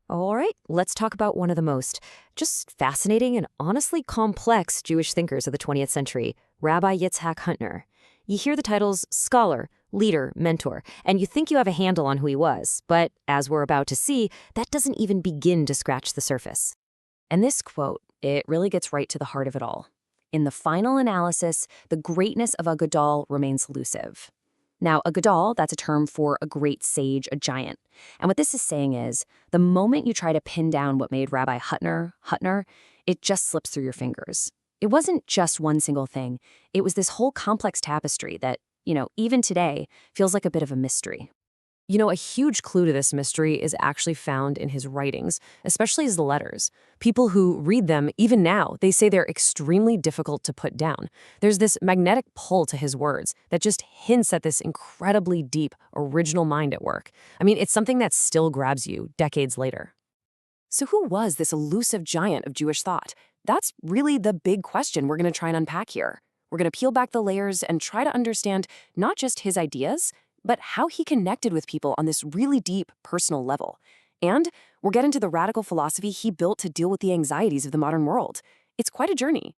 All right, let's talk about one of the most just fascinating and honestly complex Jewish thinkers of the 20th century, Rabbi Yitzchak Hutner. You hear the titles scholar, leader, mentor, and you think you have a handle on who he was, but as we're about to see, that doesn't even begin to scratch the surface. And this quote, it really gets right to the heart of it all. In the final analysis, the greatness of a gadol remains elusive. Now, a gadol, that's a term for a great sage, a giant. And what this is saying is, the moment you try to pin down what made Rabbi Hutner, it just slips through your fingers. It wasn't just one single thing. It was this whole complex tapestry that, even today, feels like a bit of a mystery. A huge clue to this mystery is actually found in his writings, especially his letters. People who read them, even now, they say they're extremely difficult to put down. There's this magnetic pull to his words that just hints at this incredibly deep, original mind at work. It's something that still grabs you decades later. So who was this elusive giant of Jewish thought? That's really the big question we're going to try and unpack here. We're going to peel back the layers and try to understand not just his ideas, but how he connected with people on this really deep personal level. And we'll get into the radical philosophy he built to deal with the anxieties of the modern world. It's quite a journey.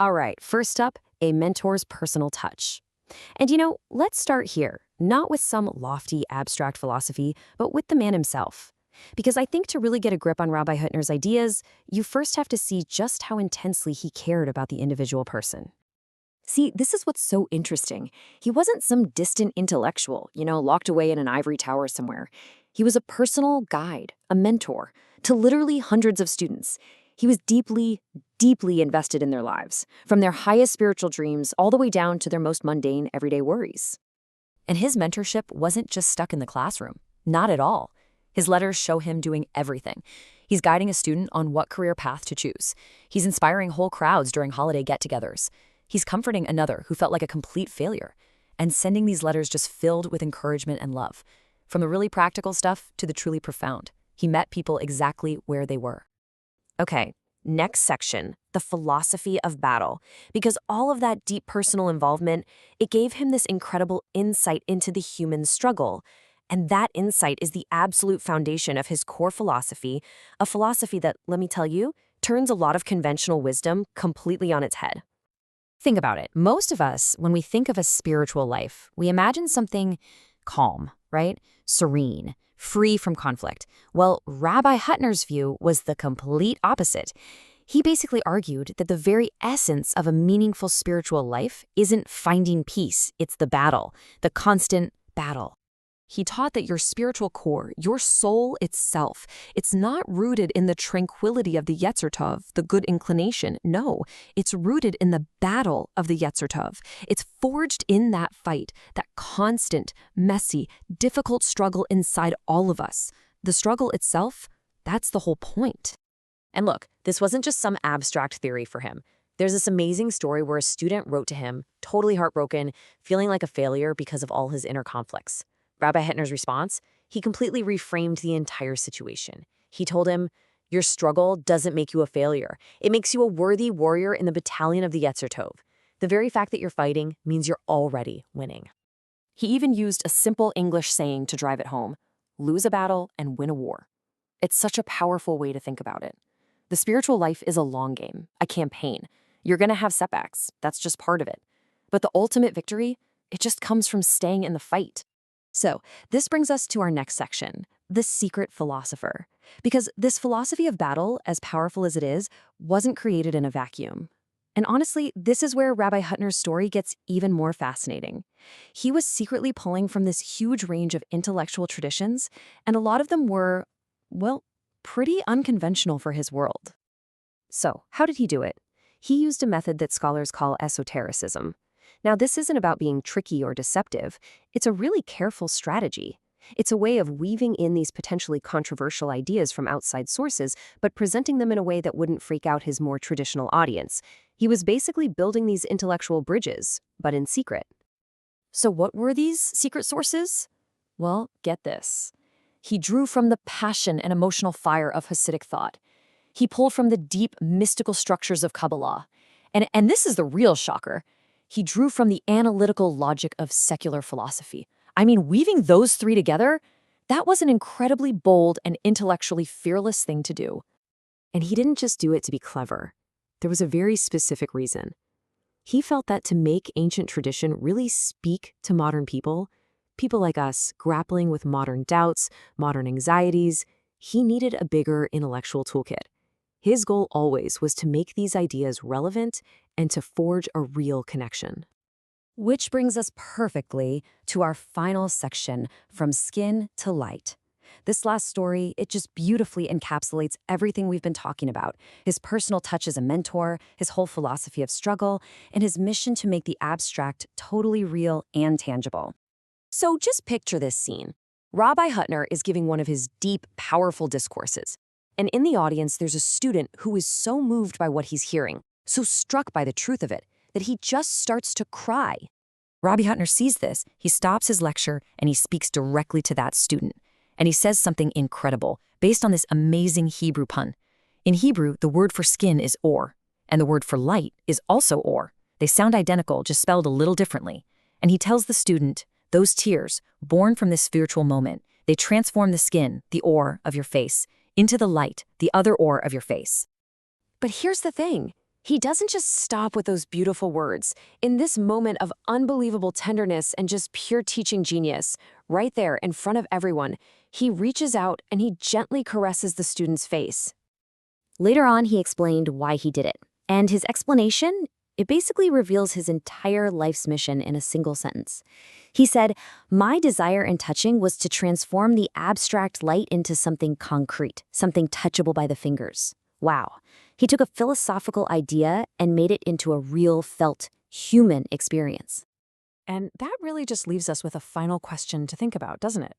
All right, first up, a mentor's personal touch. And let's start here, not with some lofty, abstract philosophy, but with the man himself. Because I think to really get a grip on Rabbi Hutner's ideas, you first have to see just how intensely he cared about the individual person. See, this is what's so interesting. He wasn't some distant intellectual, locked away in an ivory tower somewhere. He was a personal guide, a mentor, to literally hundreds of students. He was deeply, deeply invested in their lives, from their highest spiritual dreams all the way down to their most mundane, everyday worries. And his mentorship wasn't just stuck in the classroom. Not at all. His letters show him doing everything. He's guiding a student on what career path to choose. He's inspiring whole crowds during holiday get-togethers. He's comforting another who felt like a complete failure, and sending these letters just filled with encouragement and love. From the really practical stuff to the truly profound, he met people exactly where they were. Okay, next section, the philosophy of battle. Because all of that deep personal involvement, it gave him this incredible insight into the human struggle. And that insight is the absolute foundation of his core philosophy, a philosophy that, let me tell you, turns a lot of conventional wisdom completely on its head. Think about it. Most of us, when we think of a spiritual life, we imagine something calm, right? Serene, free from conflict. Well, Rabbi Hutner's view was the complete opposite. He basically argued that the very essence of a meaningful spiritual life isn't finding peace, it's the battle, the constant battle. He taught that your spiritual core, your soul itself, it's not rooted in the tranquility of the Yetzer Tov, the good inclination. No, it's rooted in the battle of the Yetzer Tov. It's forged in that fight, that constant, messy, difficult struggle inside all of us. The struggle itself, that's the whole point. And look, this wasn't just some abstract theory for him. There's this amazing story where a student wrote to him, totally heartbroken, feeling like a failure because of all his inner conflicts. Rabbi Hutner's response? He completely reframed the entire situation. He told him, your struggle doesn't make you a failure. It makes you a worthy warrior in the battalion of the Yetzer Tov. The very fact that you're fighting means you're already winning. He even used a simple English saying to drive it home, lose a battle and win a war. It's such a powerful way to think about it. The spiritual life is a long game, a campaign. You're going to have setbacks. That's just part of it. But the ultimate victory, it just comes from staying in the fight. So this brings us to our next section, the secret philosopher. Because this philosophy of battle, as powerful as it is, wasn't created in a vacuum. And honestly, this is where Rabbi Hutner's story gets even more fascinating. He was secretly pulling from this huge range of intellectual traditions, and a lot of them were, well, pretty unconventional for his world. So how did he do it? He used a method that scholars call esotericism. Now, this isn't about being tricky or deceptive. It's a really careful strategy. It's a way of weaving in these potentially controversial ideas from outside sources, but presenting them in a way that wouldn't freak out his more traditional audience. He was basically building these intellectual bridges, but in secret. So what were these secret sources? Well, get this. He drew from the passion and emotional fire of Hasidic thought. He pulled from the deep mystical structures of Kabbalah. And this is the real shocker. He drew from the analytical logic of secular philosophy. Weaving those three together, That was an incredibly bold and intellectually fearless thing to do. And he didn't just do it to be clever. There was a very specific reason. He felt that to make ancient tradition really speak to modern people like us grappling with modern doubts, modern anxieties, he needed a bigger intellectual toolkit. His goal always was to make these ideas relevant and to forge a real connection. Which brings us perfectly to our final section, From Skin to Light. This last story, it just beautifully encapsulates everything we've been talking about. His personal touch as a mentor, his whole philosophy of struggle, and his mission to make the abstract totally real and tangible. So just picture this scene. Rabbi Hutner is giving one of his deep, powerful discourses. And in the audience, there's a student who is so moved by what he's hearing, so struck by the truth of it, that he just starts to cry. Rabbi Hutner sees this, he stops his lecture, and he speaks directly to that student. And he says something incredible, based on this amazing Hebrew pun. In Hebrew, the word for skin is or, and the word for light is also or. They sound identical, just spelled a little differently. And he tells the student, those tears, born from this spiritual moment, they transform the skin, the or of your face, into the light, the other or of your face. But here's the thing. He doesn't just stop with those beautiful words. In this moment of unbelievable tenderness and just pure teaching genius, right there in front of everyone, he reaches out and he gently caresses the student's face. Later on, he explained why he did it. And his explanation, it basically reveals his entire life's mission in a single sentence. He said, "My desire in touching was to transform the abstract light into something concrete, something touchable by the fingers." Wow. He took a philosophical idea and made it into a real, felt, human experience. And that really just leaves us with a final question to think about, doesn't it?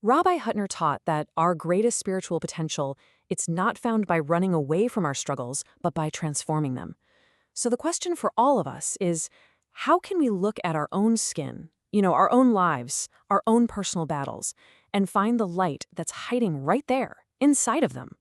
Rabbi Hutner taught that our greatest spiritual potential, it's not found by running away from our struggles, but by transforming them. So the question for all of us is, how can we look at our own skin, our own lives, our own personal battles, and find the light that's hiding right there, inside of them?